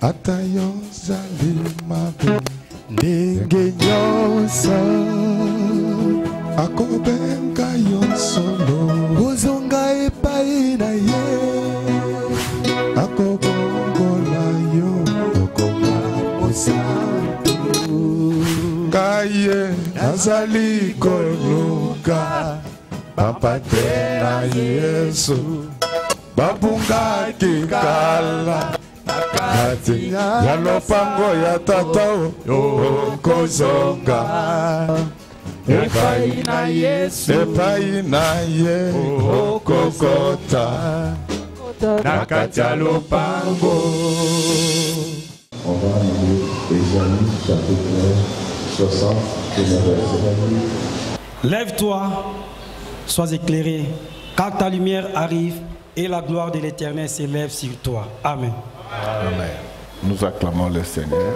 Atayo zalimabe ndenge nyonso akobenga yo solo ozonga epai na ye akobongola yo okoma mosantu kaye nazali koluka papa te na Yesu babungaki kala Ati ya lopango ya tata okozonga epai na Yesu epai na ye okokota na kati ya lopango. On va lire Ésaïe chapitre 60 verset. Lève-toi, sois éclairé, car ta lumière arrive et la gloire de l'Éternel s'élève sur toi. Amen. Amen. Nous acclamons le Seigneur.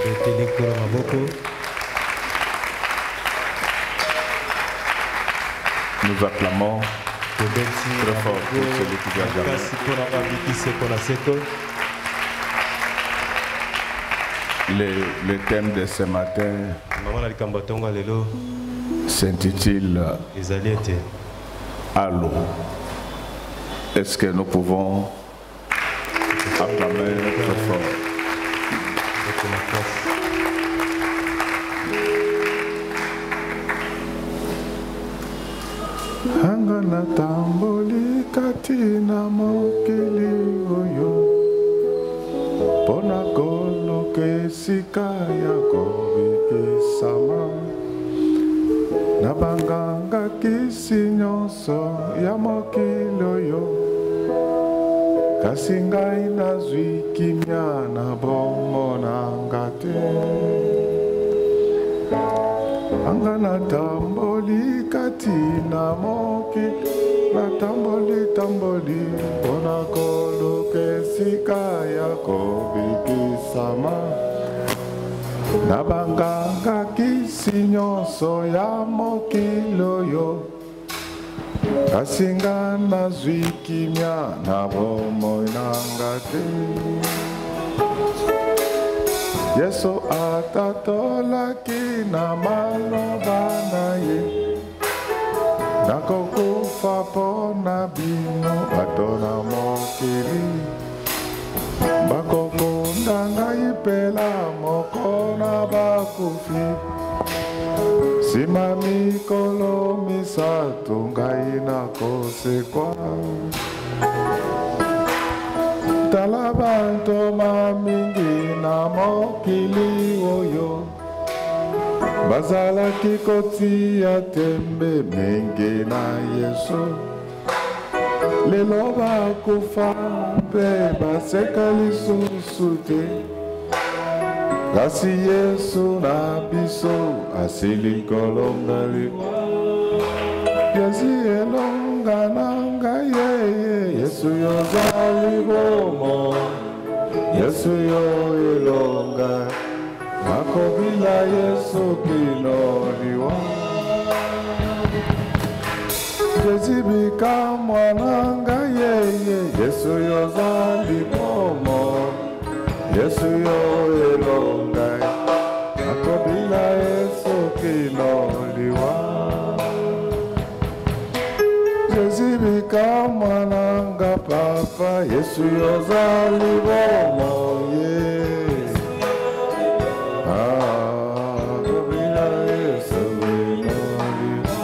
Nous acclamons très fort pour celui qui vient d'arriver. Le thème de ce matin s'intitule Allô. Est-ce que nous pouvons acclamer très fort? Angana tamboli katina mokili oyo pona kolo kesika ya kobikisama na banganga kisi nyonso ya mokili oyo kasi ngai nazwi kimia na bongo nanga te anga natamboli kati na moki natamboli mpona koluka esika ya kobikisama na banganga kisi nyonso ya mokili oyo kasi nga nazwi kimia na bomoi nanga te Yesu atatolaki na maloba na ye nakokufa mpona bino bato na mokili bakokunda ngai pela moko na bakufi nsima mikolo misato ngai nakosekwa tala bantoma mingi na mokili oyo bazalaki kotia tembe mingi na Yesu lelo bakufa mpe baseka lisusu te kasi Yesu na biso asili kolonga yasi elonga nanga ye Yesu yozali bomo Yesu yo elonga akobila Yesu kinoliwa jezibika mwananga ye Yesu yozali bomo Yesu yo elonga akobila Yesu kinoliwa jezibika mwananga papa Yesu yozali bomo ye akobila Yesu kinoliwa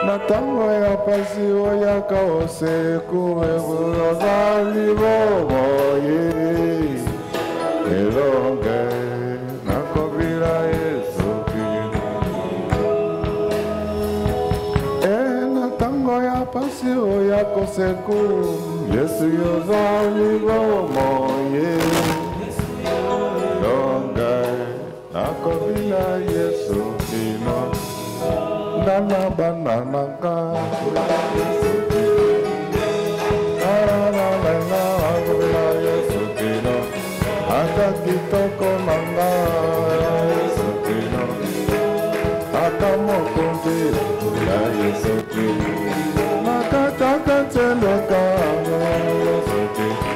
na tango ya pasi oyaka osekuwe yozali bomo ye elonge nakobila Yesu na tango ya pasi oyaka oseku Yesu yozali bomo ye elonge nakobila Yesu kino nana banananga kitoko manga Yesu kino akamokonzi ya Yesu kino nakataka tseloka Yesu kino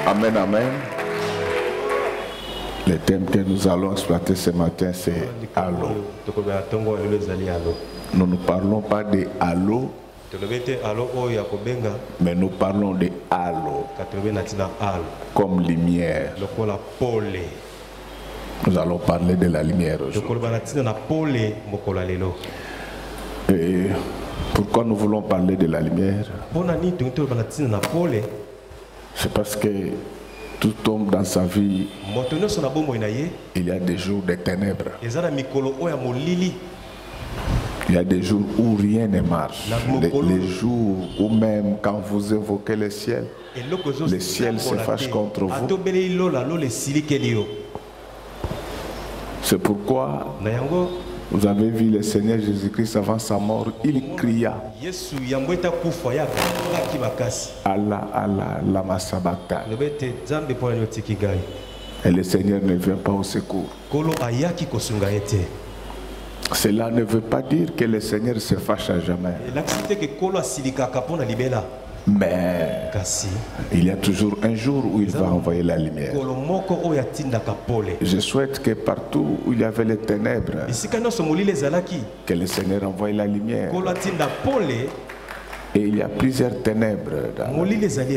Amen, amen. Le thème que nous allons exploiter ce matin, c'est Allô. Nous ne parlons pas de Allô, mais nous parlons de Allô, comme lumière. Nous allons parler de la lumière aujourd'hui. Et pourquoi nous voulons parler de la lumière? C'est parce que tout homme dans sa vie, il y a des jours de ténèbres. Il y a des jours où rien ne marche. Les jours où même quand vous évoquez le ciel se fâche contre vous. C'est pourquoi vous avez vu le Seigneur Jésus-Christ avant sa mort, il cria Allah, Allah, lama sabachthani. Et le Seigneur ne vient pas au secours. Cela ne veut pas dire que le Seigneur se fâche à jamais. Mais il y a toujours un jour où il va envoyer la lumière. Je souhaite que partout où il y avait les ténèbres, que le Seigneur envoie la lumière. Et il y a plusieurs ténèbres.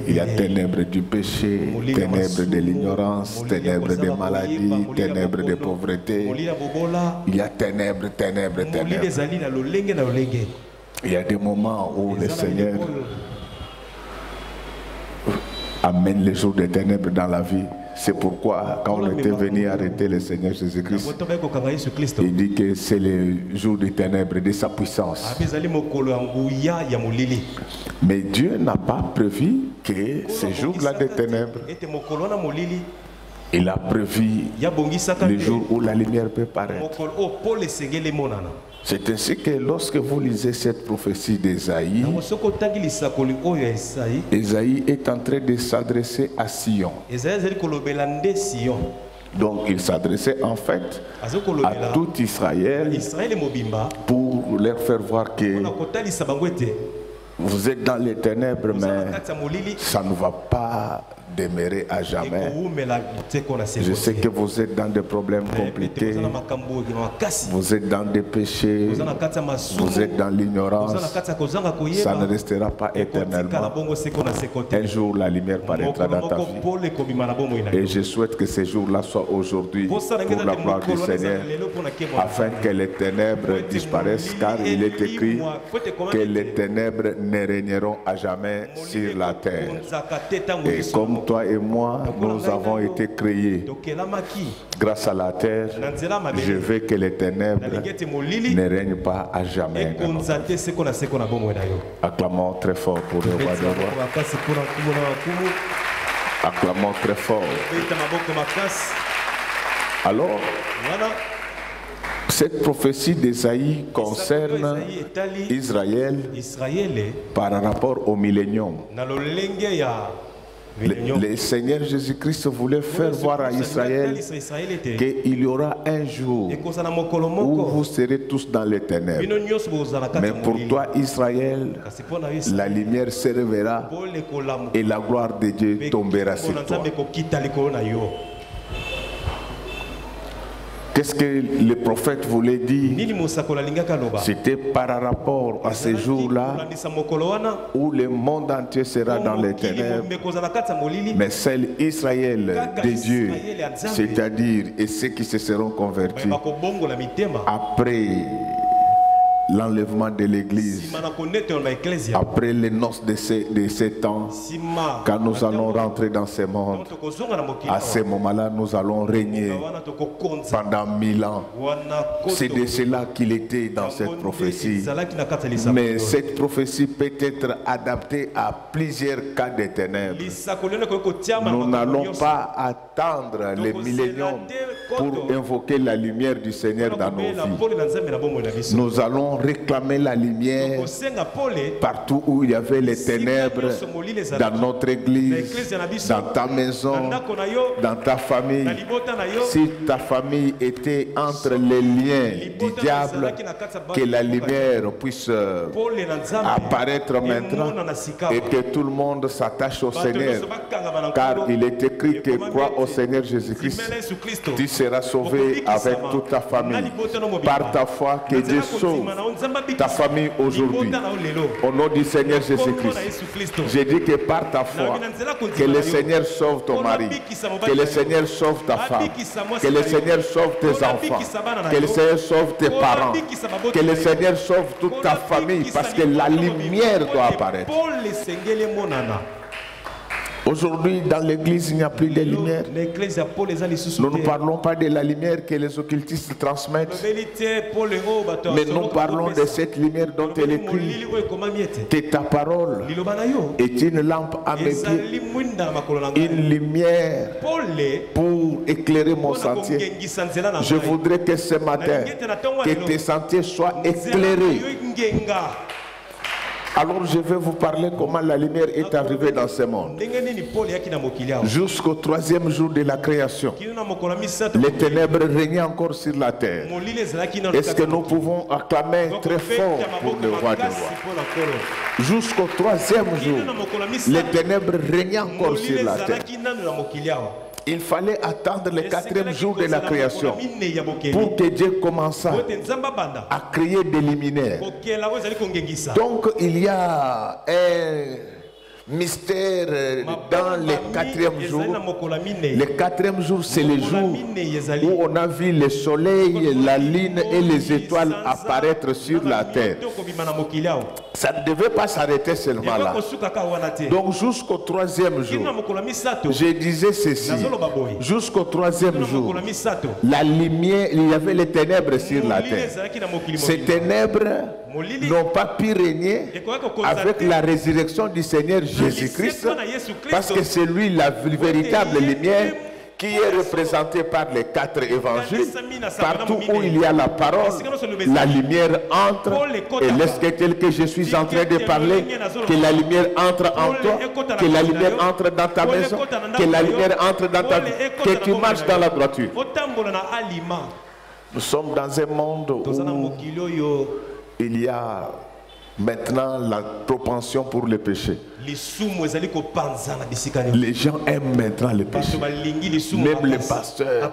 Il y a ténèbres du péché, ténèbres de l'ignorance, ténèbres de maladie, ténèbres de pauvreté. Il y a ténèbres, ténèbres, ténèbres. Il y a des moments où le Seigneur amène les jours de ténèbres dans la vie. C'est pourquoi, quand on était venu arrêter le Seigneur Jésus-Christ, il dit que c'est le jour des ténèbres de sa puissance. Mais Dieu n'a pas prévu que ces jours-là des ténèbres, il a prévu le jour où la lumière peut paraître. C'est ainsi que lorsque vous lisez cette prophétie d'Ésaïe, Ésaïe est en train de s'adresser à Sion. Donc il s'adressait en fait à tout Israël pour leur faire voir que vous êtes dans les ténèbres, mais ça ne va pas demeurer à jamais. Je sais que vous êtes dans des problèmes compliqués, vous êtes dans des péchés, vous êtes dans l'ignorance. Ça ne restera pas éternellement. Un jour la lumière paraîtra dans ta vie. Et je souhaite que ce jour-là soit aujourd'hui pour la gloire du Seigneur, afin que les ténèbres disparaissent, car il est écrit que les ténèbres ne régneront à jamais sur la terre. Et comme toi et moi, nous avons été créés grâce à la terre, je veux que les ténèbres ne règnent pas à jamais. Acclamons très fort pour le roi des rois. Acclamons très fort. Alors, cette prophétie d'Ésaïe concerne Israël par rapport au millénium. Le Seigneur Jésus-Christ voulait faire voir à Israël qu'il y aura un jour où vous serez tous dans les ténèbres. Mais pour toi, Israël, la lumière se révélera et la gloire de Dieu tombera sur toi. Qu'est-ce que le prophète voulait dire? C'était par rapport à ces jours-là où le monde entier sera dans les ténèbres, mais seul Israël de Dieu, c'est-à-dire et ceux qui se seront convertis après l'enlèvement de l'église, après les noces de ces temps, quand nous allons rentrer dans ce monde, à ce moment-là, nous allons régner pendant 1000 ans. C'est de cela qu'il était dans cette prophétie. Mais cette prophétie peut être adaptée à plusieurs cas de ténèbres. Nous n'allons pas attendre les milléniums pour invoquer la lumière du Seigneur dans nos vies. Nous allons réclamer la lumière partout où il y avait les ténèbres, dans notre église, dans ta maison, dans ta famille. Si ta famille était entre les liens du diable, que la lumière puisse apparaître maintenant et que tout le monde s'attache au Seigneur, car il est écrit que crois au Seigneur Jésus-Christ, tu seras sauvé avec toute ta famille. Par ta foi, que Dieu sauve ta famille aujourd'hui. Au nom du Seigneur Jésus-Christ, j'ai dit que par ta foi, que le Seigneur sauve ton mari, que le Seigneur sauve ta femme, que le Seigneur sauve tes enfants, que le Seigneur sauve tes parents, que le Seigneur sauve toute ta famille, parce que la lumière doit apparaître. Aujourd'hui, dans l'église, il n'y a plus de lumière. Nous ne parlons pas de la lumière que les occultistes transmettent, mais nous parlons de cette lumière dont elle écrit que ta parole est une lampe à mes pieds, une lumière pour éclairer mon sentier. Je voudrais que ce matin, que tes sentiers soient éclairés. Alors je vais vous parler comment la lumière est arrivée dans ce monde. Jusqu'au 3e jour de la création, les ténèbres régnaient encore sur la terre. Est-ce que nous pouvons acclamer très fort pour le roi des rois? Jusqu'au 3e jour, les ténèbres régnaient encore sur la terre. Il fallait attendre le 4e jour de la création pour que Dieu commence à créer des luminaires. Donc il y a un mystère dans le 4e jour. Le 4e jour, c'est le jour où on a vu le soleil, la lune et les étoiles apparaître sur la terre. Ça ne devait pas s'arrêter seulement là. Donc jusqu'au 3e jour, je disais ceci, jusqu'au 3e jour, la lumière, il y avait les ténèbres sur la terre. Ces ténèbres n'ont pas pu régner avec la résurrection du Seigneur Jésus-Christ, parce que c'est lui la véritable lumière qui est représentée par les 4 évangiles. Partout où il y a la parole, la lumière entre. Et laisse-t-il que je suis en train de parler, que la lumière entre en toi, que la lumière entre dans ta maison, que la lumière entre dans ta vie, que tu marches dans la droiture. Nous sommes dans un monde où il y a maintenant la propension pour le péché. Les gens aiment maintenant le péché. Même les pasteurs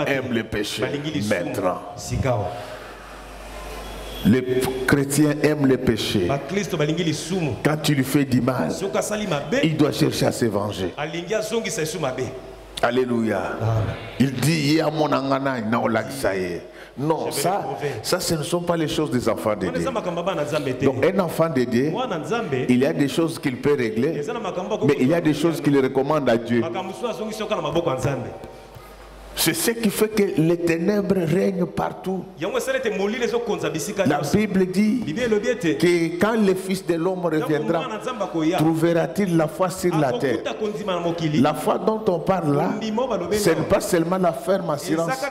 aiment le péché maintenant. Les chrétiens aiment le péché. Quand tu lui fais du mal, il doit chercher à se venger. Alléluia. Il dit, non, ça ce ne sont pas les choses des enfants de Dieu. Donc un enfant de Dieu, il y a des choses qu'il peut régler, mais il y a des choses qu'il recommande à Dieu. C'est ce qui fait que les ténèbres règnent partout. La Bible dit que quand le Fils de l'homme reviendra, trouvera-t-il la foi sur la terre? La foi dont on parle là, ce n'est pas seulement la ferme assurance,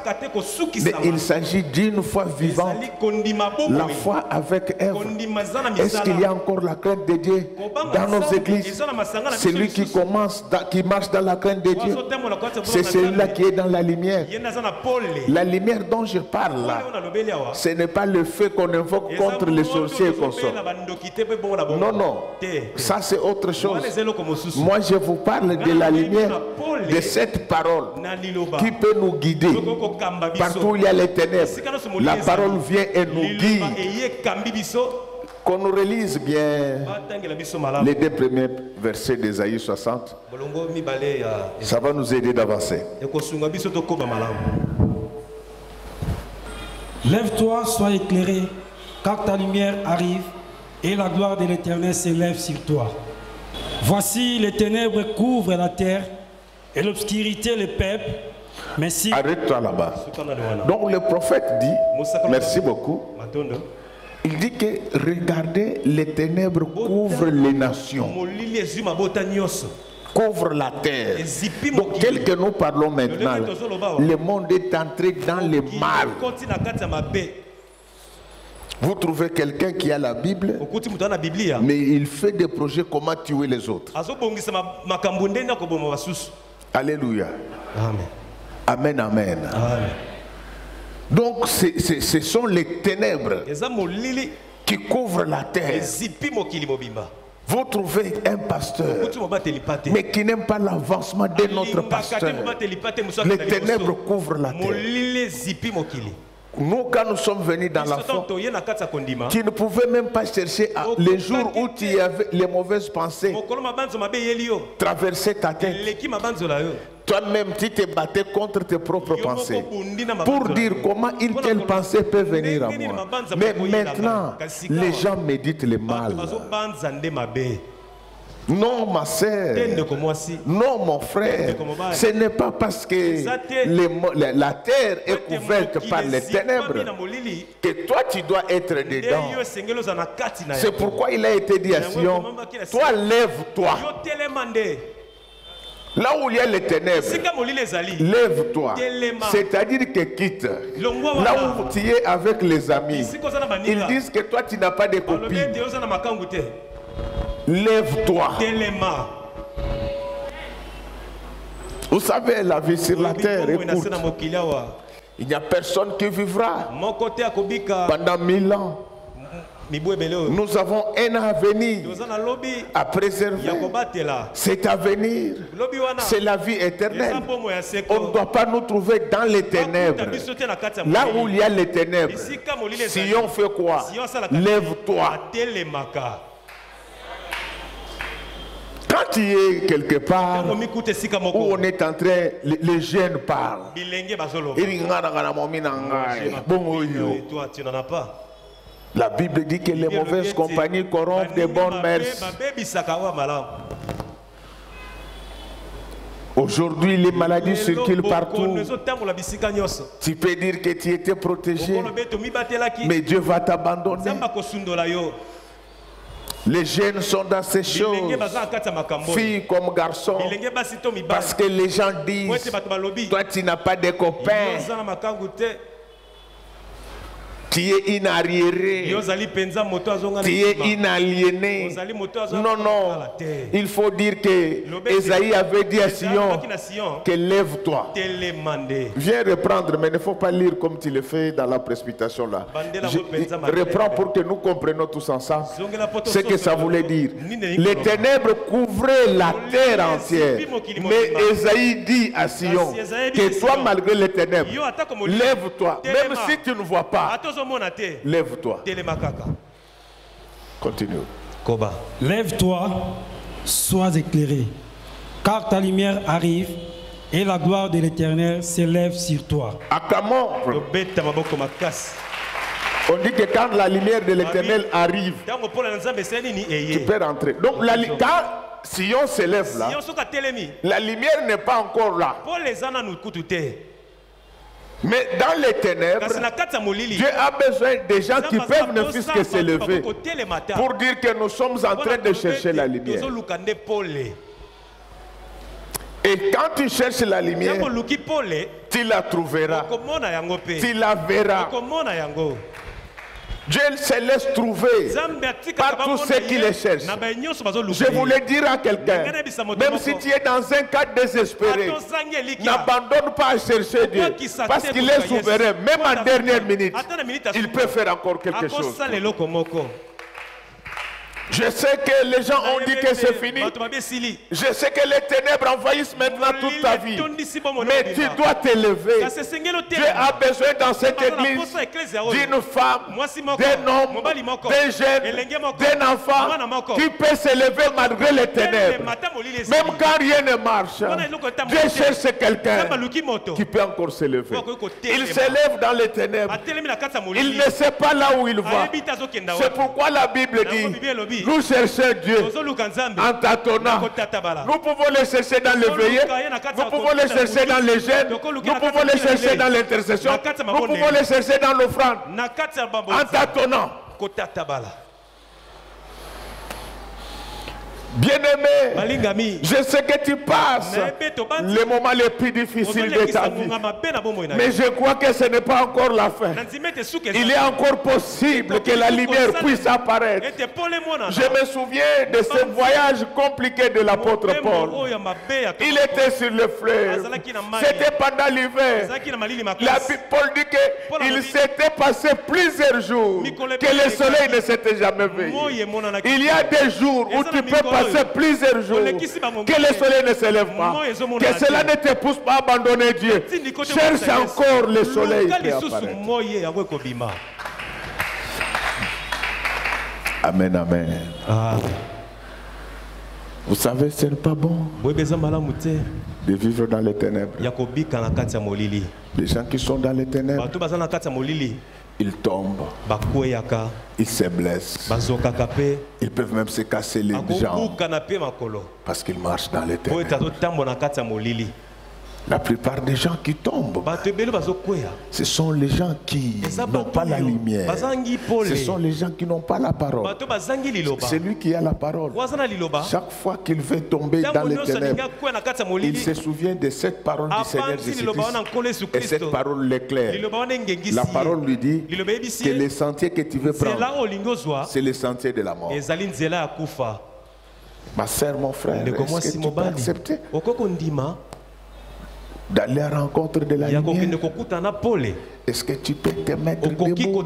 mais il s'agit d'une foi vivante. La foi avec œuvre. Est-ce qu'il y a encore la crainte de Dieu dans nos églises? Celui qui marche dans la crainte de Dieu, c'est celui-là qui est dans la lumière. La lumière dont je parle là, ce n'est pas le fait qu'on invoque contre les sorciers et qu'on sort. Non, non, ça c'est autre chose. Moi je vous parle de la lumière de cette parole qui peut nous guider. Partout où il y a les ténèbres, la parole vient et nous guide. Qu'on nous relise bien les 2 premiers versets d'Ésaïe 60. Ça va nous aider d'avancer. Lève-toi, sois éclairé, car ta lumière arrive et la gloire de l'Éternel s'élève sur toi. Voici les ténèbres couvrent la terre et l'obscurité le peuple. Mais si... Arrête-toi là-bas. Donc le prophète dit, merci beaucoup. Il dit que regardez, les ténèbres couvrent les nations, couvrent la terre. Donc tel que nous parlons maintenant, le monde est entré dans le mal. Vous trouvez quelqu'un qui a la Bible, mais il fait des projets comment tuer les autres. Alléluia. Amen, amen. Amen. Donc ce sont les ténèbres qui couvrent la terre. Vous trouvez un pasteur, mais qui n'aime pas l'avancement de notre pasteur. Les ténèbres couvrent la terre. Nous, quand nous sommes venus dans la foi, tu ne pouvais même pas chercher les jours où tu avais les mauvaises pensées traverser ta tête. Toi-même, tu te battais contre tes propres pensées pour dire comment une telle pensée peut venir à moi. Mais maintenant, les gens méditent le mal. Non, ma sœur. Non, mon frère. Ce n'est pas parce que la terre est couverte par les ténèbres que toi tu dois être dedans. C'est pourquoi il a été dit à Sion, toi lève-toi. Là où il y a les ténèbres, lève-toi. C'est-à-dire que quitte. Là où tu es avec les amis, ils disent que toi tu n'as pas de copine. Lève-toi. Vous savez, la vie sur la terre est courte. Il n'y a personne qui vivra pendant 1000 ans. Nous avons un avenir à préserver. Cet avenir, c'est la vie éternelle. On ne doit pas nous trouver dans les ténèbres. Là où il y a les ténèbres, si on fait quoi? Lève-toi. Quand tu es quelque part où on est en train, les jeunes parlent. La Bible dit que les mauvaises compagnies corrompent des bonnes mœurs. Aujourd'hui, les maladies circulent partout. Tu peux dire que tu étais protégé, mais Dieu va t'abandonner. Les jeunes sont dans ces choses, filles comme garçons, parce que les gens disent, toi tu n'as pas de copains, tu es inarriéré, tu es inaliéné. Non, non, il faut dire que Esaïe avait dit à Sion que lève-toi. Viens reprendre, mais il ne faut pas lire comme tu le fais dans la précipitation là. Reprends pour que nous comprenions tous ensemble ce que ça voulait dire. Les ténèbres couvraient la terre entière, mais Esaïe dit à Sion que toi, malgré les ténèbres, lève-toi, même si tu ne vois pas. Lève-toi. Continue. Lève-toi, sois éclairé, car ta lumière arrive et la gloire de l'Éternel s'élève sur toi. On dit que quand la lumière de l'Éternel arrive, tu peux rentrer. Donc quand Sion s'élève là, la lumière n'est pas encore là. Mais dans les ténèbres, Dieu a besoin des gens qui peuvent ne fût-ce que s'élever pour dire que nous sommes en train de chercher la lumière. Et quand tu cherches la lumière, tu la trouveras, tu la verras. Dieu se laisse trouver par tous ceux qui les cherchent. Je voulais dire à quelqu'un, même si tu es dans un cas désespéré, n'abandonne pas à chercher Dieu, parce qu'il est souverain. Même en dernière minute, il peut faire encore quelque chose. Je sais que les gens ont dit que c'est fini. Je sais que les ténèbres envahissent maintenant toute ta vie. Mais tu dois t'élever. Dieu a besoin dans cette église d'une femme, d'un homme, d'un jeune, d'un enfant qui peut s'élever malgré les ténèbres. Même quand rien ne marche, Dieu cherche quelqu'un qui peut encore s'élever. Il s'élève dans les ténèbres. Il ne sait pas là où il va. C'est pourquoi la Bible dit, nous cherchons Dieu en tâtonnant. Nous pouvons le chercher dans le veillé, nous pouvons le chercher dans les jeûnes, nous pouvons le chercher dans l'intercession, nous pouvons le chercher dans l'offrande, en tâtonnant. Bien-aimé, je sais que tu passes les moments les plus difficiles de ta vie. Mais je crois que ce n'est pas encore la fin. Il est encore possible que la lumière puisse apparaître. Je me souviens de ce voyage compliqué de l'apôtre Paul. Il était sur le fleuve. C'était pendant l'hiver. Paul dit qu'il s'était passé plusieurs jours que le soleil ne s'était jamais veillé. Il y a des jours où tu peux passer plusieurs jours que le soleil ne se lève pas, que cela ne te pousse pas à abandonner Dieu. Cherche encore le soleil qui apparaît. Amen, amen. Vous savez, ce n'est pas bon de vivre dans les ténèbres. Les gens qui sont dans les ténèbres, Ils tombent. Ils se blessent. Ils peuvent même se casser les jambes. Parce qu'ils marchent dans les ténèbres. La plupart des gens qui tombent, ce sont les gens qui n'ont pas la lumière. Ce sont les gens qui n'ont pas la parole. C'est lui qui a la parole. Chaque fois qu'il veut tomber dans les ténèbres, il se souvient de cette parole du Seigneur Jésus-Christ. Et cette parole l'éclaire. La parole lui dit que le sentier que tu veux prendre, c'est le sentier de la mort. Ma sœur, mon frère, est-ce que tu peux accepter d'aller à la rencontre de la lumière? Est-ce que tu peux te mettre debout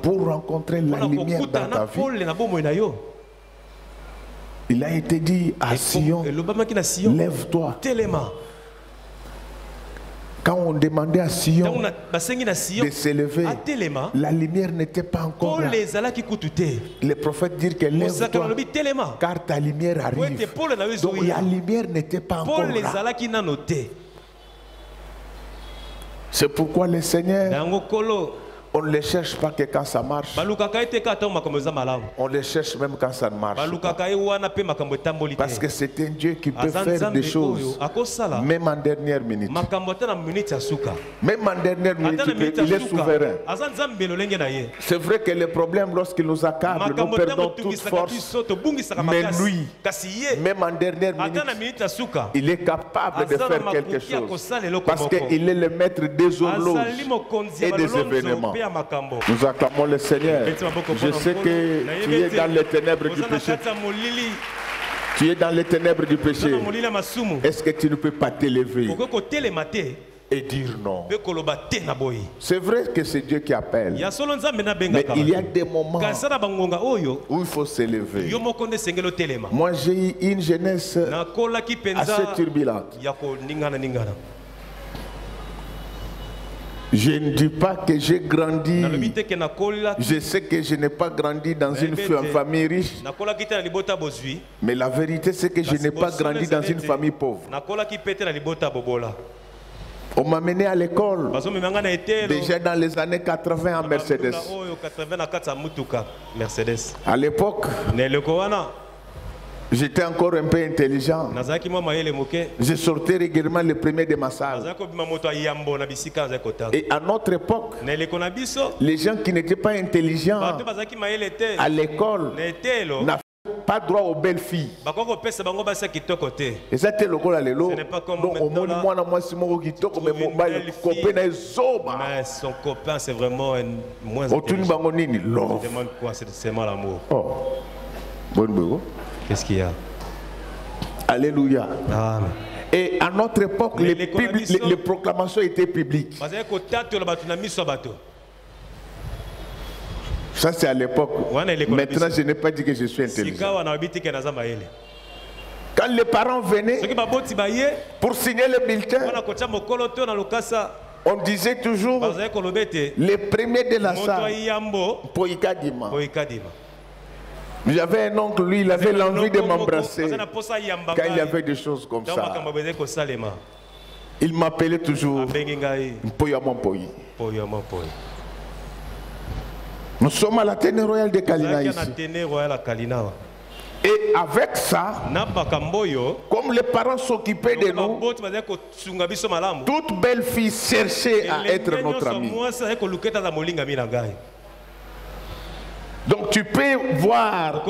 pour rencontrer la lumière dans ta vie? Il a été dit à Sion, lève-toi. Quand on demandait à Sion de s'élever, la lumière n'était pas encore là. Les prophètes disent que lève-toi, car ta lumière arrive. Donc la lumière n'était pas encore là. C'est pourquoi le Seigneur, on ne les cherche pas que quand ça marche. On les cherche même quand ça ne marche pas. Parce que c'est un Dieu qui peut faire des choses, même en dernière minute. Même en dernière minute, il est souverain. C'est vrai que les problèmes, lorsqu'il nous accable, nous perdons toute force. Mais lui, même en dernière minute, il est capable de faire quelque chose. Parce qu'il est le maître des horloges et des événements. Nous acclamons le Seigneur. Je sais que tu es dans les ténèbres du péché. Tu es dans les ténèbres du péché. Est-ce que tu ne peux pas t'élever et dire non? C'est vrai que c'est Dieu qui appelle. Mais il y a des moments où il faut s'élever. Moi j'ai eu une jeunesse assez turbulente. Je ne dis pas que j'ai grandi. Je sais que je n'ai pas grandi dans une famille riche. Mais la vérité, c'est que je n'ai pas grandi dans une famille pauvre. On m'a mené à l'école déjà dans les années 80 en Mercedes. À l'époque, j'étais encore un peu intelligent. Je sortais régulièrement le premier de ma salle. Et à notre époque, les gens qui n'étaient pas intelligents à l'école n'avaient pas droit aux belles filles. Et ça c'était le cas lelo. Donc au moins moi si mon kitoko mais mon mais son copain c'est vraiment moins intelligent. Demande quoi, c'est seulement l'amour. Oh. Bon. Qu'est-ce qu'il y a? Alléluia. Amen. Et à notre époque, les proclamations étaient publiques. Ça c'est à l'époque. Maintenant je n'ai pas dit que je suis intelligent. Quand les parents venaient pour signer le bulletin, on disait toujours les premiers de la salle. Poikadima. J'avais un oncle, lui, il avait l'envie de m'embrasser quand il y avait des choses comme ça. Il m'appelait toujours Poyamampoyi. Nous sommes à la Téné Royale de Kalina ici. Et avec ça, comme les parents s'occupaient de nous, toute belle fille cherchait à être notre amie. Donc tu peux voir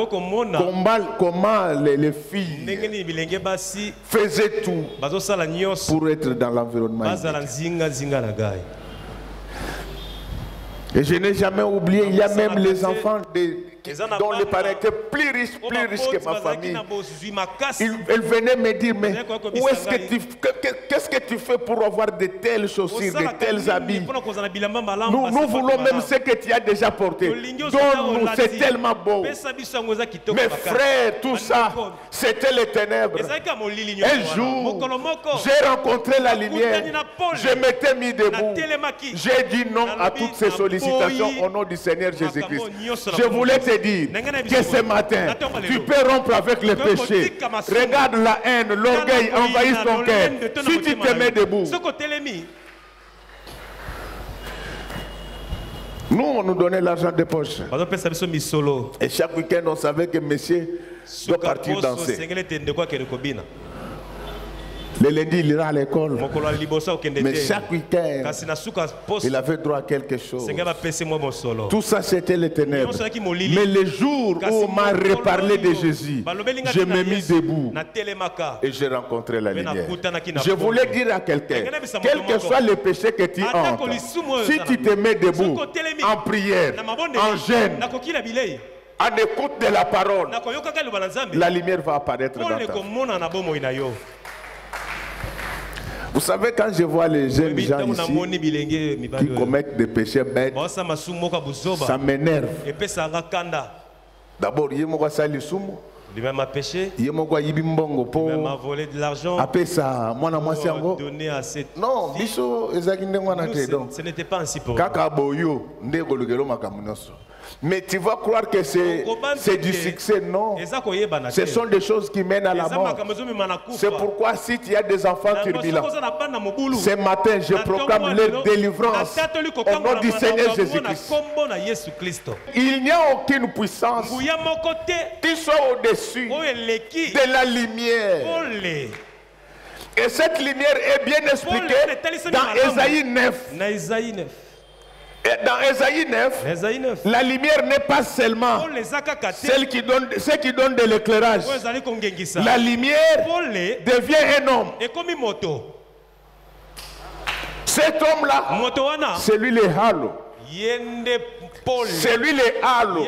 comment les filles faisaient tout pour être dans l'environnement. Et je n'ai jamais oublié, il y a même les enfants dont les parents étaient plus riches que ma famille. Ils venaient me dire, mais qu'est-ce que tu fais pour avoir de telles chaussures, de tels habits? Nous voulons même ce que tu as déjà porté. Donne-nous, c'est tellement beau. Mes frères, tout ça, c'était les ténèbres. Un jour, j'ai rencontré la lumière. Je m'étais mis debout. J'ai dit non à toutes ces sollicitations au nom du Seigneur Jésus-Christ. Je voulais te dire que ce matin, tu peux rompre avec le péché. Regarde la haine, l'orgueil envahit ton cœur. Si tu te mets debout, Nous, on nous donnait l'argent de poche. Et chaque week-end, on savait que monsieur doit partir danser. Le lundi, il ira à l'école. Mais chaque week-end, il avait droit à quelque chose. Tout ça, c'était les ténèbres. Mais le jour où on m'a reparlé de Jésus, je me mis debout et j'ai rencontré la lumière. Je voulais dire à quelqu'un, quel que soit le péché que tu entres, si tu te mets debout, en prière, en jeûne, en écoute de la parole, la lumière va apparaître dans ta vie. Vous savez, quand je vois les jeunes gens ici qui commettent des péchés bêtes, ça m'énerve. D'abord, il y a m'a péché, il m'a volé de l'argent, donné à cette non, ce n'était pas ainsi pour nous. Mais tu vas croire que c'est du succès, non. Ce sont des choses qui mènent à la mort. C'est pourquoi si tu as des enfants turbulents, ce matin je proclame leur délivrance au nom du Seigneur Jésus-Christ. Il n'y a aucune puissance qui soit au-dessus de la lumière. Et cette lumière est bien expliquée dans Ésaïe 9. Et dans Ésaïe 9, la lumière n'est pas seulement celle qui donne de l'éclairage. La lumière devient un homme. Cet homme-là, c'est lui le halo. C'est lui le halo.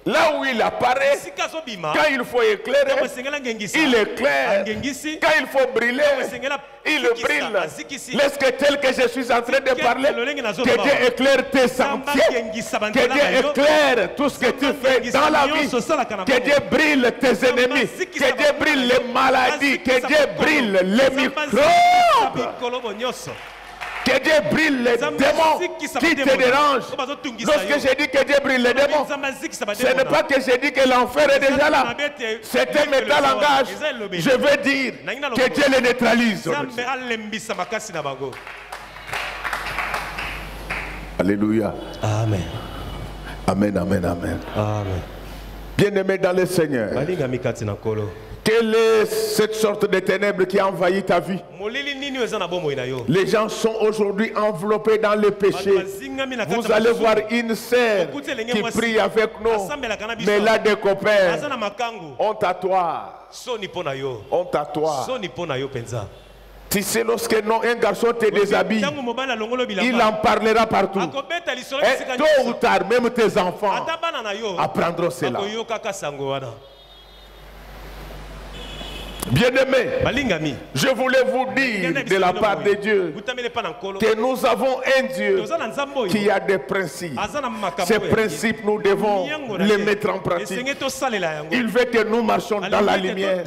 Là où il apparaît, quand il faut éclairer, il éclaire. Quand il faut briller, il brille. Laisse que tel que je suis en train de parler, que Dieu éclaire tes sentiers, que Dieu éclaire tout ce que tu fais dans la vie, que Dieu brille tes ennemis, que Dieu brille les maladies, que Dieu brille les microbes. Que Dieu brille les démons qui te dérangent. Lorsque je dis que Dieu brille les démons, ce n'est pas que je dis que l'enfer est déjà là. C'est un métalangage. Je veux dire que Dieu les neutralise. Alléluia. Amen. Amen, amen, amen. Amen. Bien-aimé dans le Seigneur, quelle est cette sorte de ténèbres qui a envahi ta vie? Les gens sont aujourd'hui enveloppés dans le péché. Vous allez voir une sœur qui prie avec nous, mais là des copains. Honte à toi. Honte à toi. Tu sais, lorsque un garçon te déshabille, il en parlera partout. Et tôt ou tard, même tes enfants apprendront cela. Bien-aimés, je voulais vous dire de la part de Dieu que nous avons un Dieu qui a des principes. Ces principes, nous devons les mettre en pratique. Il veut que nous marchions dans la lumière.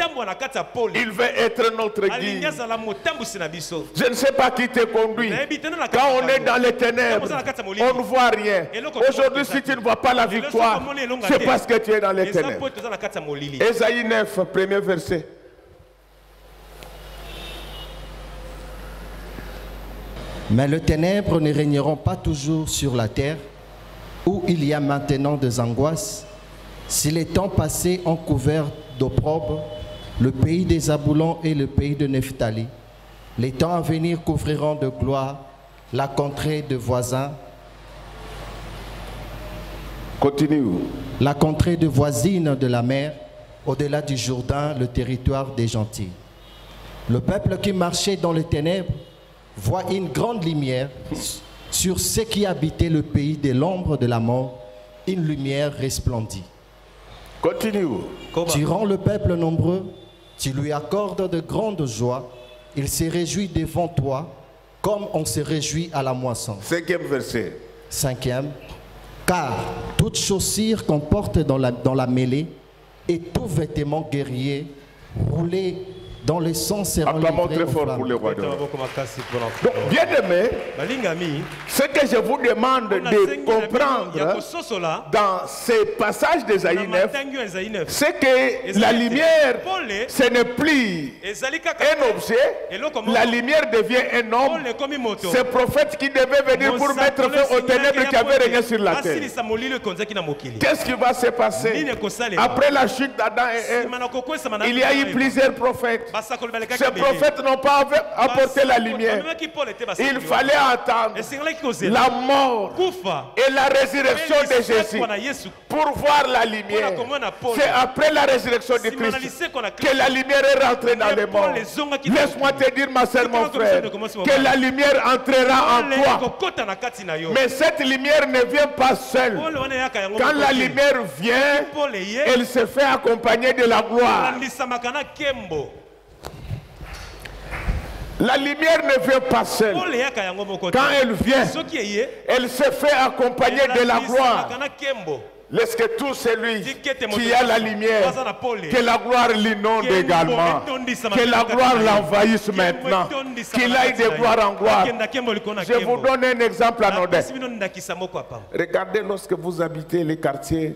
Il veut être notre guide. Je ne sais pas qui te conduit. Quand on est dans les ténèbres, on ne voit rien. Aujourd'hui, si tu ne vois pas la victoire, c'est parce que tu es dans les ténèbres. Ésaïe 9, premier verset. Mais les ténèbres ne régneront pas toujours sur la terre, où il y a maintenant des angoisses. Si les temps passés ont couvert d'opprobre le pays des Zaboulons et le pays de Nephtali, les temps à venir couvriront de gloire la contrée de voisins. Continue. La contrée de voisine de la mer, au-delà du Jourdain, le territoire des gentils. Le peuple qui marchait dans les ténèbres voit une grande lumière. Sur ceux qui habitaient le pays de l'ombre de la mort, une lumière resplendit. Continue. Tu rends le peuple nombreux, tu lui accordes de grandes joies, il se réjouit devant toi, comme on se réjouit à la moisson. 5e verset. 5e. Car toute chaussure qu'on porte dans la mêlée et tout vêtement guerrier roulé dont le sang sera livré aux flammes. Pour le roi. Donc, bien aimé, ce que je vous demande de comprendre dans ces passages d'Ésaïe 9, c'est que la lumière, ce n'est plus un objet, la lumière devient un homme. Ce prophète qui devait venir pour mettre fin aux ténèbres qui avaient régné sur la terre. Qu'est-ce qui va se passer? Après la chute d'Adam et Ève, il y a eu plusieurs prophètes. Ces prophètes n'ont pas apporté la lumière. Il fallait attendre la mort et la résurrection de Jésus pour voir la lumière. C'est après la résurrection de Christ que la lumière est rentrée dans les morts. Laisse-moi te dire, ma sœur, mon frère, que la lumière entrera en toi. Mais cette lumière ne vient pas seule. Quand la lumière vient, elle se fait accompagner de la gloire. La lumière ne vient pas seule. Quand elle vient, elle se fait accompagner de la gloire. Laisse que tout celui qui a la lumière, que la gloire l'inonde également, que la gloire l'envahisse maintenant, qu'il aille de gloire en gloire. Je vous donne un exemple anodin. Regardez lorsque vous habitez les quartiers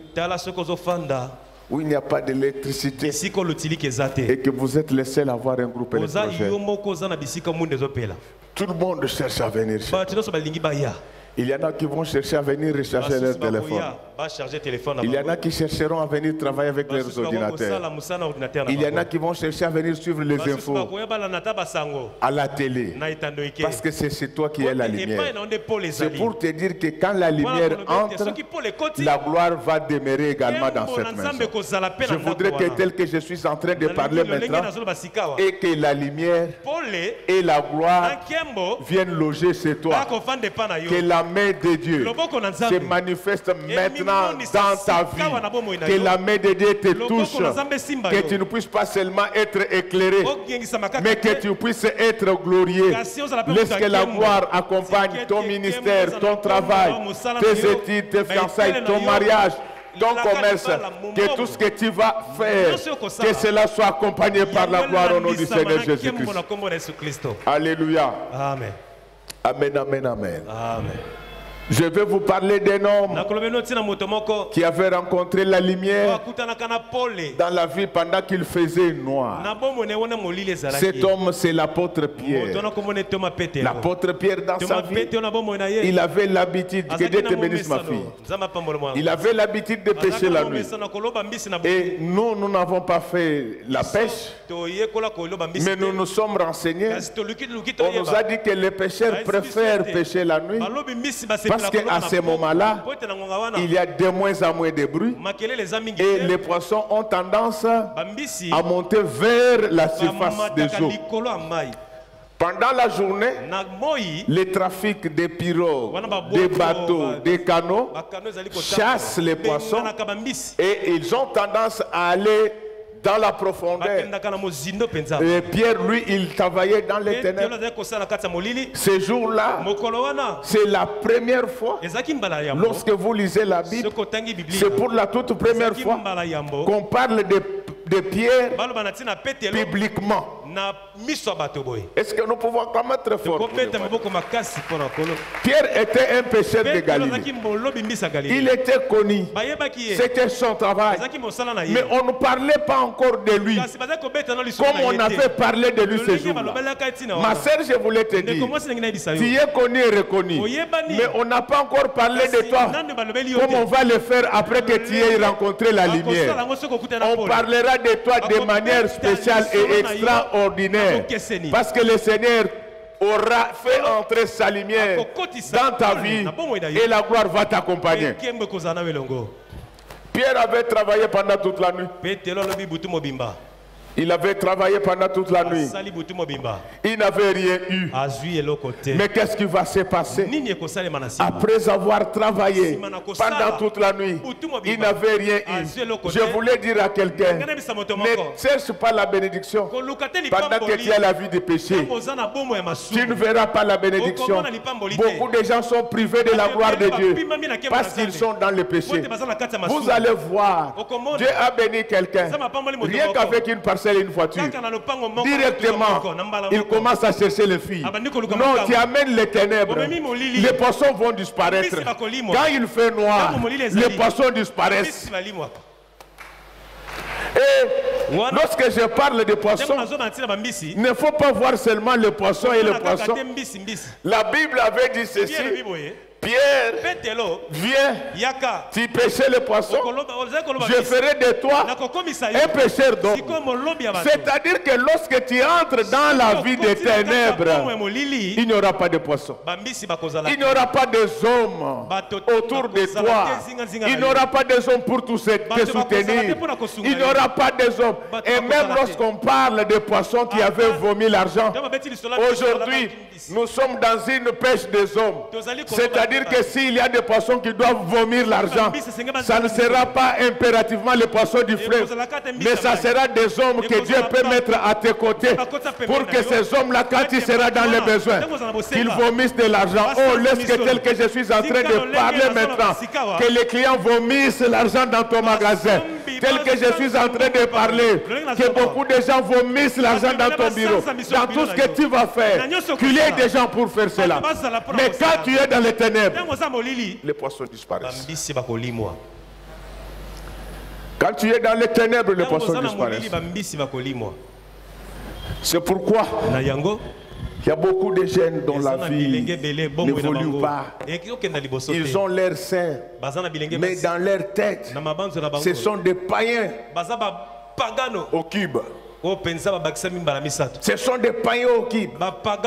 où il n'y a pas d'électricité et que vous êtes les seuls à avoir un groupe électrogène. Tout le monde cherche à venir chez vous. Il y en a qui vont chercher à venir recharger leur téléphone. Il y en a qui chercheront à venir travailler avec leurs ordinateurs. Il y en a qui vont chercher à venir suivre les infos à la télé. Parce que c'est chez toi qui est la lumière. C'est pour te dire que quand la lumière entre, la gloire va demeurer également dans cette maison. Je voudrais que tel que je suis en train de parler maintenant, et que la lumière et la gloire viennent loger chez toi. Que la main de Dieu se manifeste maintenant dans ta vie. Que la main de Dieu te touche. Que tu ne puisses pas seulement être éclairé, mais que tu puisses être glorieux. Laisse que la gloire accompagne ton ministère, ton travail, tes études, tes fiançailles, ton mariage, ton commerce. Que tout ce que tu vas faire, que cela soit accompagné par la gloire au nom du Seigneur Jésus-Christ. Alléluia. Amen. Amen, amen, amen. Amen. Je vais vous parler d'un homme qui avait rencontré la lumière dans la vie pendant qu'il faisait noir. Cet homme, c'est l'apôtre Pierre. L'apôtre Pierre, dans sa vie, il avait l'habitude, que Dieu te bénisse ma fille, il avait l'habitude de pêcher la nuit. Et nous n'avons pas fait la pêche, mais nous nous sommes renseignés. On nous a dit que les pêcheurs préfèrent pêcher la nuit, parce qu'à ce moment-là, il y a de moins en moins de bruit et les poissons ont tendance à monter vers la surface des eaux. Pendant la journée, le trafic des pirogues, des bateaux, des canaux chassent les poissons et ils ont tendance à aller dans la profondeur. Et Pierre, lui, il travaillait dans les ténèbres. Ce jour-là, c'est la première fois, lorsque vous lisez la Bible, c'est pour la toute première fois qu'on parle de Pierre publiquement. Est-ce que nous pouvons quand même être forts? Pierre était un pécheur de Galilée. Il était connu. C'était son travail. Mais on ne parlait pas encore de lui comme on avait parlé de lui ce jour-là. Ma sœur, je voulais te dire, tu es connu et reconnu, mais on n'a pas encore parlé de toi comme on va le faire après que tu aies rencontré la lumière. On parlera de toi de manière spéciale et extraordinaire, parce que le Seigneur aura fait entrer sa lumière dans ta vie et la gloire va t'accompagner. Pierre avait travaillé pendant toute la nuit. Il avait travaillé pendant toute la nuit. Il n'avait rien eu. Mais qu'est-ce qui va se passer? Après avoir travaillé pendant toute la nuit, il n'avait rien eu. Je voulais dire à quelqu'un, ne cherche pas la bénédiction pendant que tu as la vie de péché. Tu ne verras pas la bénédiction. Beaucoup de gens sont privés de la gloire de Dieu parce qu'ils sont dans le péché. Vous allez voir, Dieu a béni quelqu'un rien qu'avec une parcelle parcelle, une voiture, directement, il commence à chercher les filles. Non, tu amènes les ténèbres. Les poissons vont disparaître. Quand il fait noir, les poissons disparaissent. Et lorsque je parle de poissons, il ne faut pas voir seulement le poisson et le poisson. La Bible avait dit ceci. Pierre, viens, tu pêchais le poisson, je ferai de toi un pêcheur d'hommes. C'est-à-dire que lorsque tu entres dans la vie des ténèbres, il n'y aura pas de poissons. Il n'y aura pas des hommes autour de toi. Il n'y aura pas des hommes pour te soutenir. Il n'y aura pas des hommes. Et même lorsqu'on parle des poissons qui avaient vomi l'argent, aujourd'hui, nous sommes dans une pêche des hommes. C'est-à-dire que s'il y a des poissons qui doivent vomir l'argent, ça ne sera pas impérativement les poissons du fleuve, mais ça sera des hommes que Dieu peut mettre à tes côtés pour que ces hommes-là, quand tu seras dans les besoins, qu'ils vomissent de l'argent. Oh, laisse que tel que je suis en train de parler maintenant, que les clients vomissent l'argent dans ton magasin. Tel que je suis en train de parler, que beaucoup de gens vomissent l'argent dans ton bureau, dans tout ce que tu vas faire, qu'il y ait des gens pour faire cela. Mais quand tu es dans les ténèbres, les poissons disparaissent. Quand tu es dans les ténèbres, les poissons disparaissent. C'est pourquoi il y a beaucoup de jeunes dont la vie n'évolue pas. Ils ont l'air sains, mais dans leur tête, ce sont des païens au cube. Ce sont des païens au cube,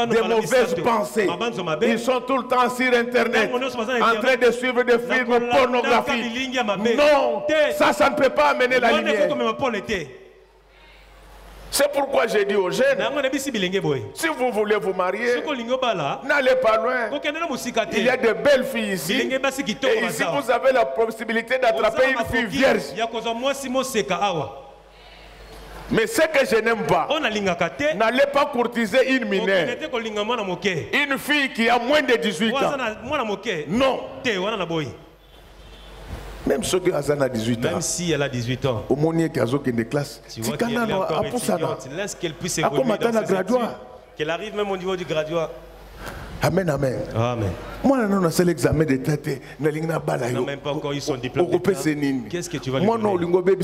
des mauvaises pensées. Ils sont tout le temps sur Internet en train de suivre des films pornographiques. Non, ça ne peut pas amener la lumière. C'est pourquoi j'ai dit aux jeunes, si vous voulez vous marier, n'allez pas loin. Il y a de belles filles ici. Et ici, vous avez la possibilité d'attraper une fille vierge. Mais ce que je n'aime pas, n'allez pas courtiser une mineure. Une fille qui a moins de 18 ans. Non. Même ceux qui ont 18 ans. Même si elle a 18 ans. Au moins qui a de classe. Tu vois qu'elle est encore étudiante. Laisse qu'elle puisse évoluer dans ses études. Qu'elle arrive même au niveau du graduat. Amen, amen. Amen. Moi, non, c'est l'examen de tête. Non, même pas encore eu son diplôme. Qu'est-ce que tu vas lui donner? Tu veux tout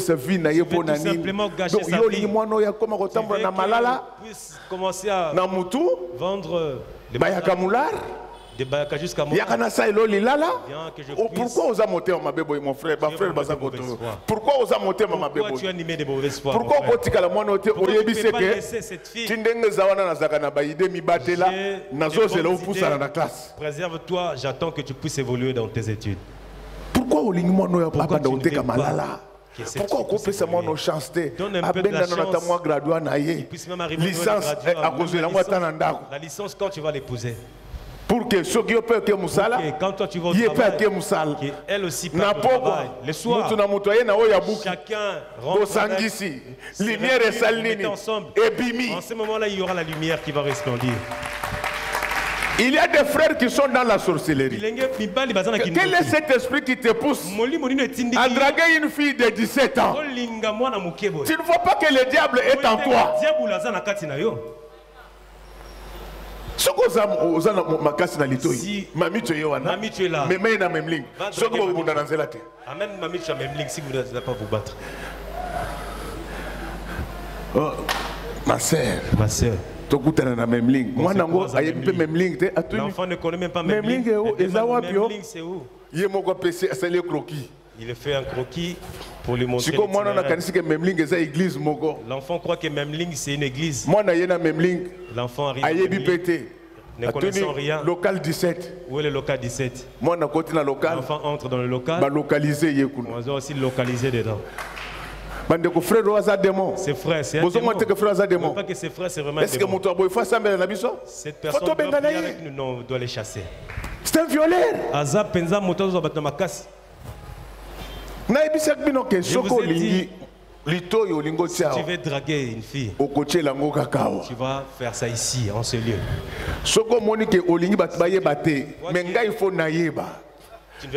simplement gâcher sa vie. Puisse commencer à vendre des bayaka jusqu'à moi. Pourquoi vous avez monté ma bébé, mon frère? Pourquoi vous avez monté ma bébé? Pourquoi tu as animé de mauvaises foi? Pourquoi vous avez pas laissé cette fille? Préserve-toi, j'attends que tu puisses évoluer dans tes études. Pourquoi vous ne pas Pourquoi on peut seulement nos chances? Donne un peu de la chance. Il puisse même arriver la licence quand tu vas l'épouser. Pour que ceux qui peuvent que Moussala, quand toi tu vas au travail, elle aussi peut au travail. Le soir, chacun rentre lumière et saline ensemble. En ce moment-là, il y aura la lumière qui va resplendir. Il y a des frères qui sont dans la sorcellerie. Quel est cet esprit qui te pousse à draguer une fille de 17 ans? Tu ne vois pas que le diable est en toi. Si mamie tu es là, mais na même ligne. Amen, mamie tu as même ligne si vous n'allez pas vous battre. Ma sœur. L'enfant ne connaît même pas même ligne. C'est où? Il fait un croquis pour lui montrer. L'enfant croit que même ligne c'est une église. L'enfant arrive à ne connaissant rien. Local 17. Où est le local 17? L'enfant entre dans le local. On doit aussi le localiser dedans. Ses frères, c'est un démon. Pas que ses frères, c'est vraiment un démon. Cette personne doit prier avec nous. Non, on doit les chasser. C'est un violeur. Je vous ai dit, si tu veux draguer une fille, tu vas faire ça ici, en ce lieu.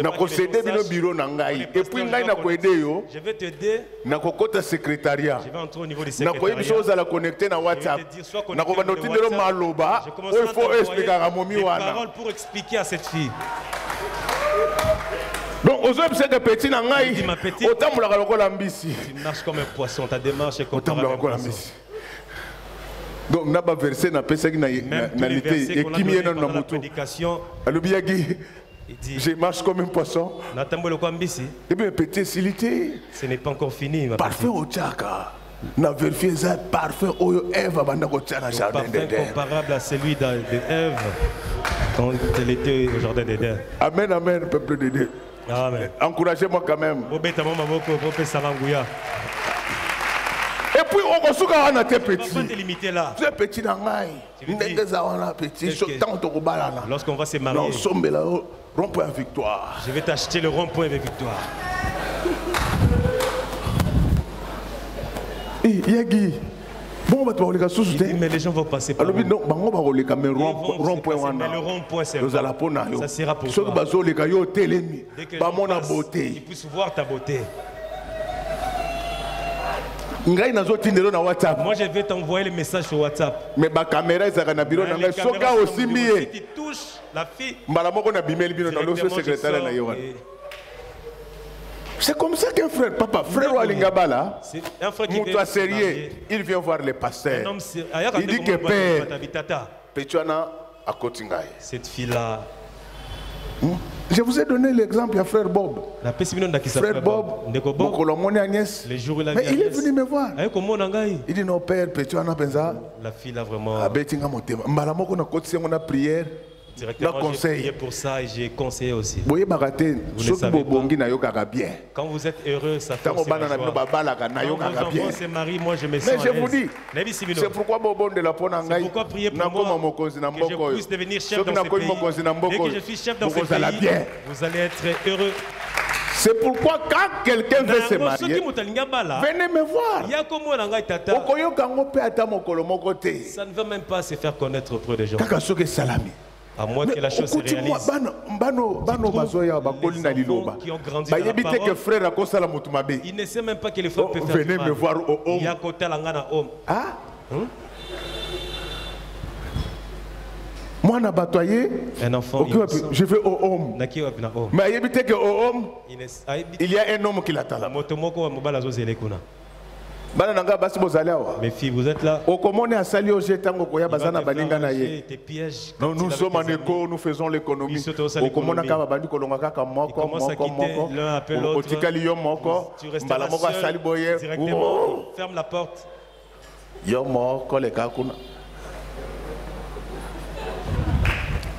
na concéder bino bureau na ngai et puis ngai na ko aider yo je vais t'aider na ko kota secrétariat je vais entrer au niveau du na ko yebisa ozala connecter na WhatsApp na ko bando tindelo maloba il faut expliquer à momi wana paroles pour expliquer à cette fille. Donc aux hommes c'est que petit na ngai otambola lokola mbisi tu marches comme un poisson, ta démarche est comme un poisson. Donc n'a pas versé na pesaki na nalité et qui mien na moto alobiaki je marche comme un poisson. Et bien petit silité ce n'est pas encore fini ma parfait au tchaka na vérifier ça parfait oyo Ève banda ko tchana jardin d'Éden comparable à celui d'Ève quand elle était au jardin d'Éden. Amen amen peuple de Dieu. Amen. Encouragez-moi quand même. Et puis on reçoit on a été petit. Pourquoi t'es limité là? Tu es petit dans l'ail. Lorsqu'on va se marier, rond-point victoire. Je vais t'acheter le rond-point de victoire. Yagi. Bon, mais les gens vont passer par là. Mais le rond-point, c'est ça sera pour toi. Dès que ils puissent voir ta beauté. Moi je vais t'envoyer le message sur WhatsApp. Mais ma caméra est dans le bureau. Si tu touches la fille, c'est comme ça qu'un frère, papa, frère Walingabala, mon sérieux, il vient voir les pasteurs. Il dit que père, Petuana à Kotingaï. Cette fille-là. Je vous ai donné l'exemple à frère Bob. Frère Bob, Agnès. Mais il est venu me voir. Il dit non père, Petuana Benza. La fille là vraiment. On a prière. Directement, j'ai prié pour ça et j'ai conseillé aussi. Vous savez pas. Quand vous êtes heureux, ça fait aussi la joie. Quand vos se marient, moi je me sens. Mais je vous dis, c'est pourquoi prier pour moi que je puisse devenir chef dans ce pays. Dès que je suis chef dans ce pays, vous allez être heureux. C'est pourquoi quand quelqu'un veut se marier, venez me voir. Ça ne veut même pas se faire connaître auprès des gens. À moins que la chose se réalise. Les enfants qui ont grandi dans la parole, ils ne savent même pas que les frères peuvent faire du mal. Venez me voir au homme. Il y a côté l'angana homme. Ah? Moi, un enfant, je vais au homme. Mais il y a un homme qui l'attend là. Mes filles, vous êtes là. Nous sommes en écho, nous faisons l'économie. Ils commencent à quitter l'un après l'autre. Tu restes là seul, directement, ferme la porte.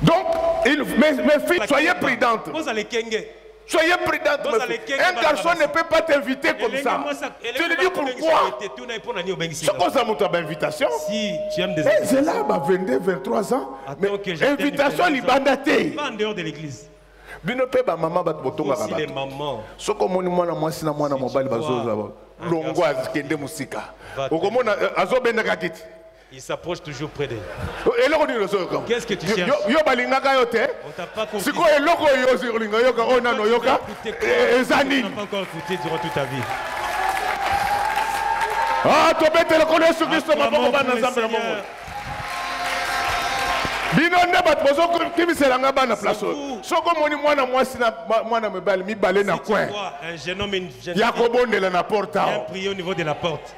Donc, mes filles, soyez prudentes. Soyez prudentes. Un garçon ne peut pas t'inviter comme ça. Tu lui dis pourquoi? C'est quoi ça, mon invitation? Si tu aimes des c'est là, 22, 23 ans. Mais invitation, libandate. Pas en dehors de l'église. Aussi les mamans. Il s'approche toujours près d'elle. Qu'est-ce que tu cherches? On t'a pas compris. Tu n'as pas encore écouté durant toute ta vie. Ah, tu peux le connaître sur Christ. Un jeune homme et une jeune fille prier au niveau de la porte.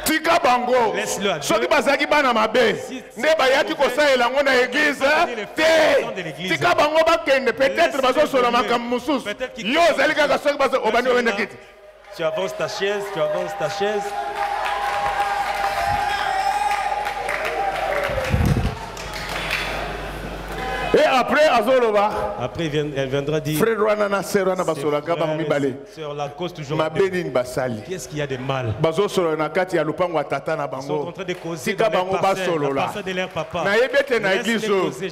Tika bango soki bazaki bana mabe nde bayaki kosalela ngo na église te tika bango bakende peut-être bazosola makambo mosusu yo ozali kaka soki bazo obani obende kiti. Tu avances ta chaise, tu avances ta chaise. Et après, elle viendra dire frère Wana, sœur Wana, sur la cause toujours. Qu'est-ce qu'il y a de mal? Ils sont en train de causer dans leur parcelle de leur papa. Je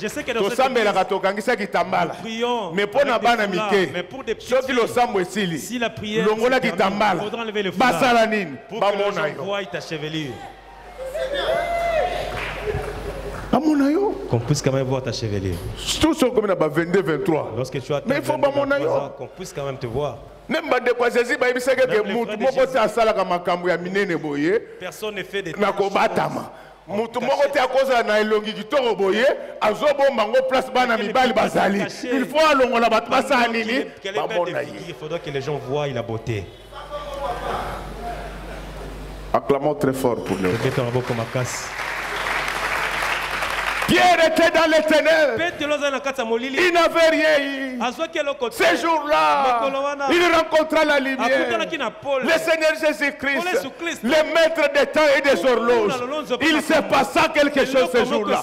sais que dans cette église, nous prions, mais pour des petits filles, si la prière il faudra enlever le foulard pour que les gens voient ta chevelure. Qu'on puisse quand même voir ta chevelure. Tout ce comme 22, 23. Lorsque tu as mais il faut pas mon ayo. Qu'on puisse quand même te voir. Personne ne fait des mutu moko te akoza na elongi kitoko boye azobomba ngo place bana mibali bazali il faut alongola bato basala nini bamona ye. Il faudra que les gens voient la beauté. Acclamons très fort pour nous. Pierre était dans les ténèbres. Il n'avait rien eu. Ces jours-là, il rencontra la lumière. Le Seigneur Jésus-Christ, le maître des temps et des horloges. Il se passa quelque chose ce jour-là.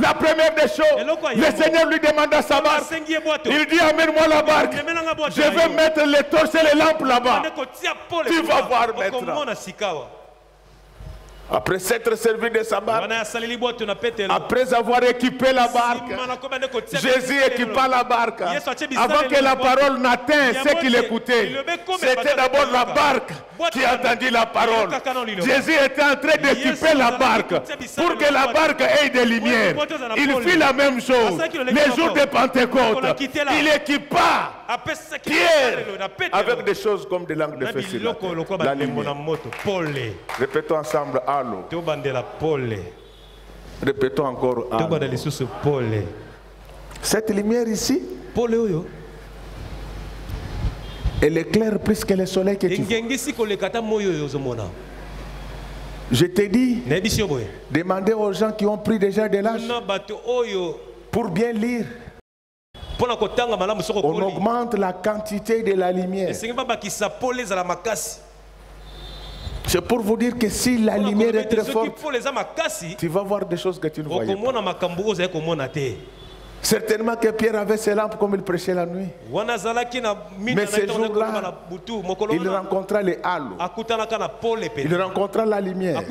La première des choses, le Seigneur lui demanda sa barque. Il dit, amène-moi la barque. Je vais mettre les torches et les lampes là-bas. Tu vas voir maintenant. Après s'être servi de sa barque, après avoir équipé la barque, Jésus équipa la barque. Avant que la parole n'atteigne ce qu'il écoutait, c'était d'abord la barque qui entendit la parole. Jésus était en train d'équiper la barque pour que la barque ait des lumières. Il fit la même chose les jours de Pentecôte. Il équipa Pierre avec des choses comme des langues de feu sur la lumière. Répétons ensemble. Répétons encore. Cette lumière ici, elle éclaire plus que le soleil que tu vois. Je t'ai dit, demandez aux gens qui ont pris déjà de l'âge pour bien lire. On augmente la quantité de la lumière. C'est pour vous dire que si la lumière est très forte, tu vas voir des choses que tu ne voyais pas. Certainement que Pierre avait ses lampes comme il prêchait la nuit. Mais ces jours-là, il rencontra les halos. Il rencontra la lumière.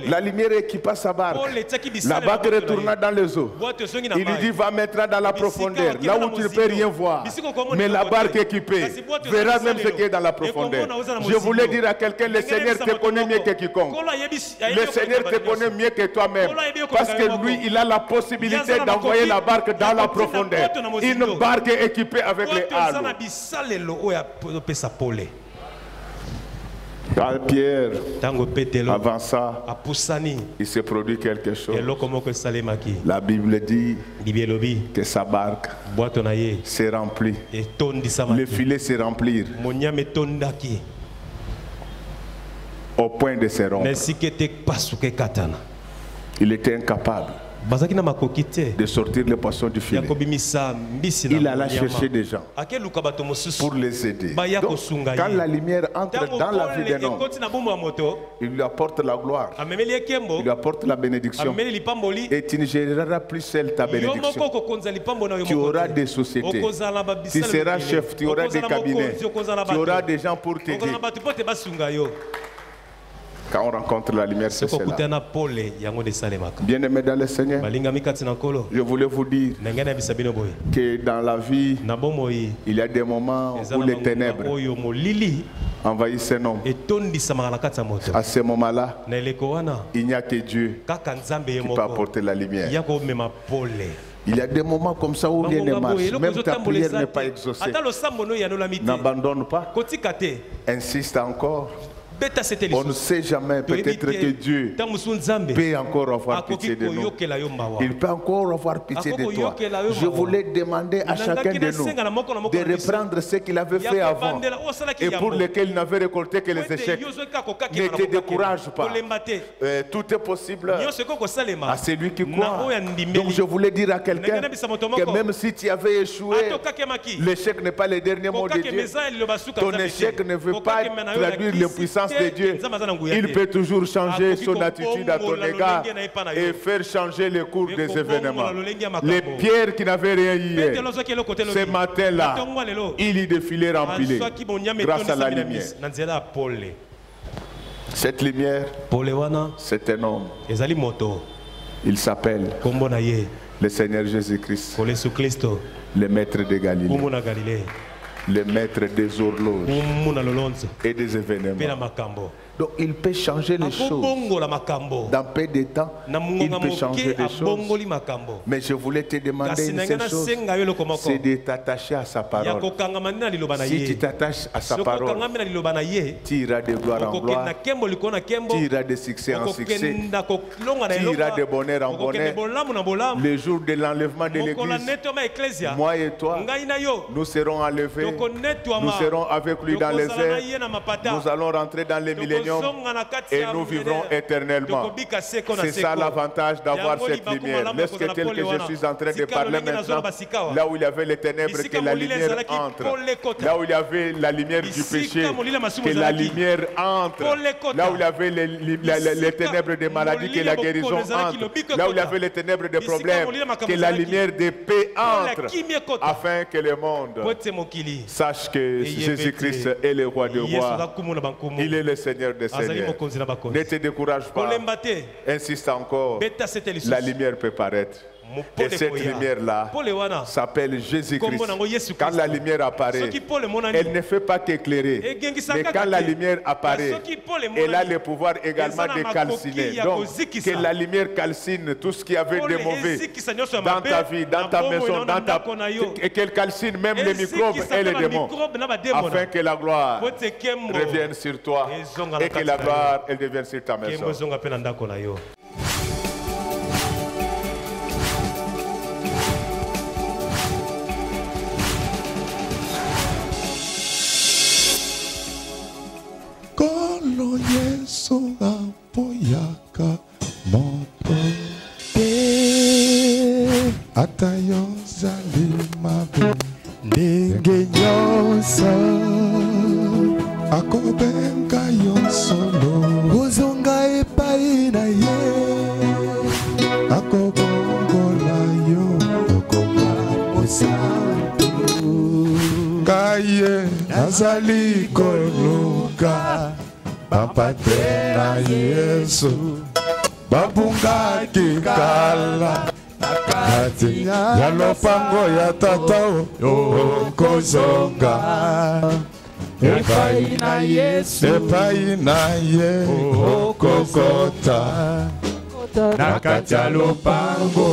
La lumière équipa sa barque. La barque retourna dans les eaux. Il lui dit, va maintenant dans la profondeur, là où tu ne peux rien voir. Mais la barque équipée verra même ce qui est dans la profondeur. Je voulais dire à quelqu'un, le Seigneur te connaît mieux que quiconque. Le Seigneur te connaît mieux que toi-même. Parce que lui, il a la possibilité d'envoyer la barque dans la profondeur. Une barque équipée avec les halos. Quand Pierre avança, il se produit quelque chose. La Bible dit que sa barque s'est remplie. Le filet s'est rempli au point de se rompre. Il était incapable de sortir les poissons du filet. Il alla chercher des gens pour les aider. Donc, quand la lumière entre dans la vie d'un homme, il lui apporte la gloire, il lui apporte la bénédiction, et tu ne géreras plus seul ta bénédiction. Tu auras des sociétés, tu seras chef, tu auras des cabinets, tu auras des gens pour t'aider. Quand on rencontre la lumière, c'est cela. Bien-aimés dans le Seigneur, je voulais vous dire que dans la vie, il y a des moments où les ténèbres envahissent un homme. À ce moment-là, il n'y a que Dieu qui peut apporter la lumière. Il y a des moments comme ça où rien ne marche, même ta prière n'est pas exaucée. N'abandonne pas, insiste encore. On ne sait jamais, peut-être que Dieu peut encore avoir pitié de nous. Il peut encore avoir pitié de toi. Je voulais demander à chacun de nous de reprendre ce qu'il avait fait avant et pour lequel il n'avait récolté que les échecs. Ne te décourage pas. Tout est possible à celui qui croit. Donc je voulais dire à quelqu'un que même si tu avais échoué, l'échec n'est pas le dernier mot de Dieu. Ton échec ne veut pas traduire l'impuissance de Dieu. Il peut toujours changer son attitude à ton égard et faire changer le cours des événements. Les pierres qui n'avaient rien hier, ce matin-là, il y défilait rempli grâce à la lumière. Cette lumière, c'est un homme. Il s'appelle le Seigneur Jésus-Christ, le maître de Galilée, le maître des horloges et des événements. Donc il peut changer les choses. Dans peu de temps, il peut changer les choses. Mais je voulais te demander une seule chose, c'est de t'attacher à sa parole. Si tu t'attaches à sa parole, tu iras de gloire en gloire, tu iras de succès en succès, tu iras de bonheur en bonheur. Le jour de l'enlèvement de l'église, moi et toi, nous serons enlevés, nous serons avec lui dans les airs, nous allons rentrer dans les milléniums et nous vivrons éternellement. C'est ça l'avantage d'avoir cette lumière. Laisse-t-il que je suis en train de parler maintenant, là où il y avait les ténèbres, que la lumière entre. Là où il y avait la lumière du péché, que la lumière entre. Là où il y avait les ténèbres des maladies, que la guérison entre. Là où il y avait les ténèbres des problèmes, que la lumière de paix entre, afin que le monde sache que Jésus-Christ est le roi des rois. Il est le Seigneur des seigneurs. Ne te décourage pas. Insiste encore. La lumière peut paraître. Et cette lumière-là s'appelle Jésus-Christ. Quand la lumière apparaît, elle ne fait pas qu'éclairer. Mais quand la lumière apparaît, elle a le pouvoir également de calciner. Donc, que la lumière calcine tout ce qui avait de mauvais dans ta vie, dans ta maison, dans ta... et qu'elle calcine même les microbes et les démons, afin que la gloire revienne sur toi et que la gloire elle devienne sur ta maison. Kolo Yesu apoyaka moto te atayo zalimabe ndenge nyonso akobenga yo solo ozonga epai na ye akobongola yo okoma mosantu kaye nazali koluka Papate na Yesu babungaki kala nakati ya lopango ya tata okozonga epai na Yesu epai na ye okokota nakati ya lopango